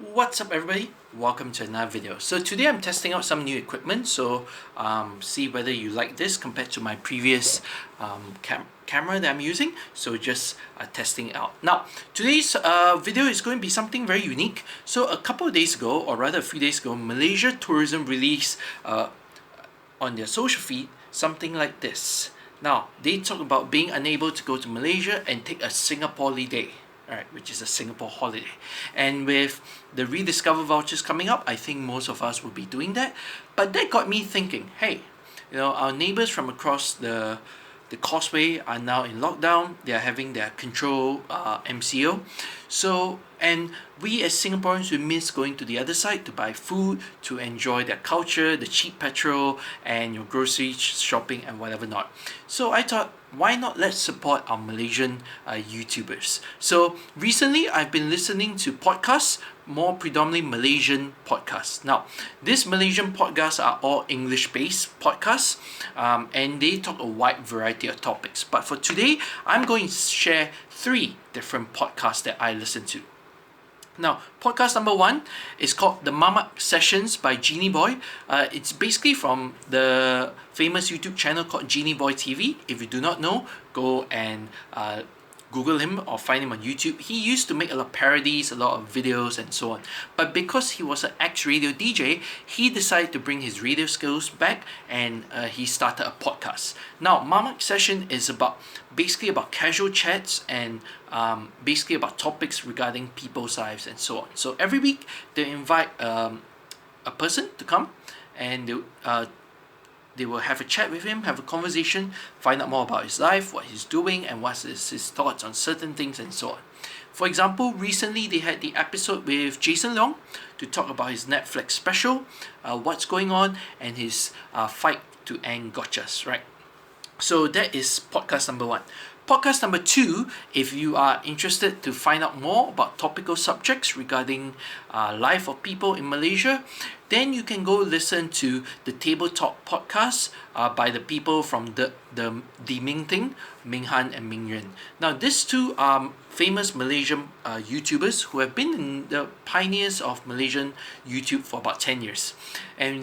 What's up everybody? Welcome to another video. So today I'm testing out some new equipment, so see whether you like this compared to my previous camera that I'm using. So just testing it out. Now today's video is going to be something very unique. So a couple of days ago, or rather a few days ago, Malaysia Tourism released on their social feed something like this. Now they talk about being unable to go to Malaysia and take a Singapoliday. Alright, which is a Singapore holiday. And with the rediscover vouchers coming up, I think most of us will be doing that. But that got me thinking, hey, our neighbors from across the Causeway are now in lockdown. They are having their control MCO. So, and we as Singaporeans, we miss going to the other side to buy food, to enjoy their culture, the cheap petrol, and your grocery shopping and whatever not. So I thought, why not let's support our Malaysian YouTubers. So recently I've been listening to podcasts, more predominantly Malaysian podcasts. Now these Malaysian podcasts are all English based podcasts, and they talk a wide variety of topics. But for today, I'm going to share 3 different podcasts that I listen to. Now, podcast number 1 is called the Mamak Sessions by Genie Boy. It's basically from the famous YouTube channel called Genie Boy TV. If you do not know, go and Google him or find him on YouTube. He used to make a lot of parodies, a lot of videos and so on. But because he was an ex-radio DJ, he decided to bring his radio skills back, and he started a podcast. Now, Mamak Session is basically about casual chats and basically about topics regarding people's lives and so on. So every week they invite a person to come, and they will have a chat with him, have a conversation, find out more about his life, what he's doing, and what is his thoughts on certain things and so on. For example, recently they had the episode with Jason Leong to talk about his Netflix special, what's going on, and his fight to end gotchas, right? So that is podcast number 1. Podcast number 2, if you are interested to find out more about topical subjects regarding life of people in Malaysia, then you can go listen to the Table Talk podcast by the people from the Ming Ting, Ming Han and Ming Yuan. Now these two are famous Malaysian YouTubers who have been the pioneers of Malaysian YouTube for about 10 years. And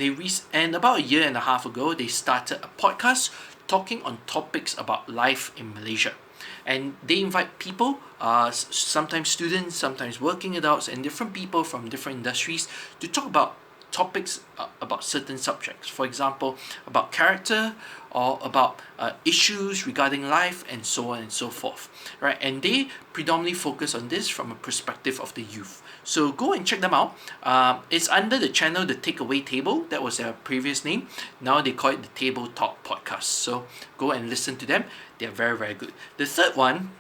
and about a year and a half ago, they started a podcast talking on topics about life in Malaysia. And they invite people, sometimes students, sometimes working adults, and different people from different industries to talk about topics about certain subjects. For example, about character, or about issues regarding life, and so on and so forth, right? And they predominantly focus on this from a perspective of the youth. So go and check them out. It's under the channel The Takeaway Table. That was their previous name. Now they call it the Table Talk Podcast. So go and listen to them. They're very, very good. The third one,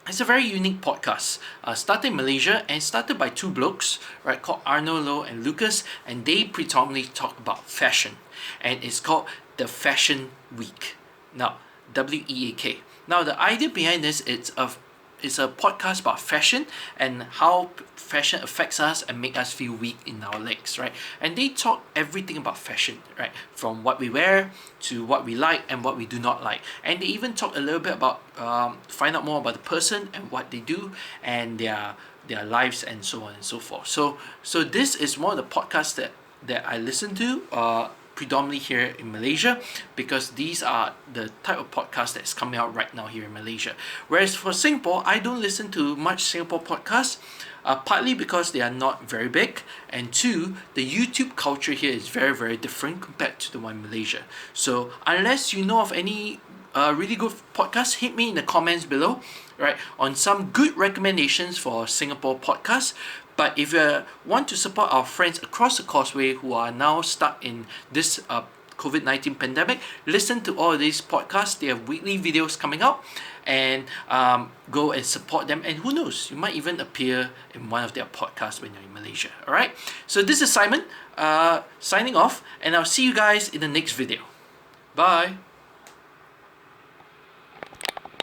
it's a very unique podcast. Started in Malaysia and started by 2 blokes, right, called Arno Low and Lucas, and they predominantly talk about fashion, and it's called the Fashion Week. Now, WEAK. Now, the idea behind this is a podcast about fashion and how fashion affects us and make us feel weak in our legs, right? And they talk everything about fashion, right? From what we wear to what we like and what we do not like. And they even talk a little bit about find out more about the person and what they do and their lives and so on and so forth. So this is one of the podcasts that I listen to predominantly here in Malaysia, because these are the type of podcast that's coming out right now here in Malaysia. Whereas for Singapore, I don't listen to much Singapore podcasts, partly because they are not very big, and 2, the YouTube culture here is very, very different compared to the one in Malaysia. So unless you know of any really good podcasts, hit me in the comments below, right, on some good recommendations for Singapore podcasts. But if you want to support our friends across the Causeway who are now stuck in this COVID-19 pandemic, listen to all of these podcasts. They have weekly videos coming out, and go and support them. And who knows, you might even appear in one of their podcasts when you're in Malaysia. Alright, so this is Simon signing off, and I'll see you guys in the next video. Bye.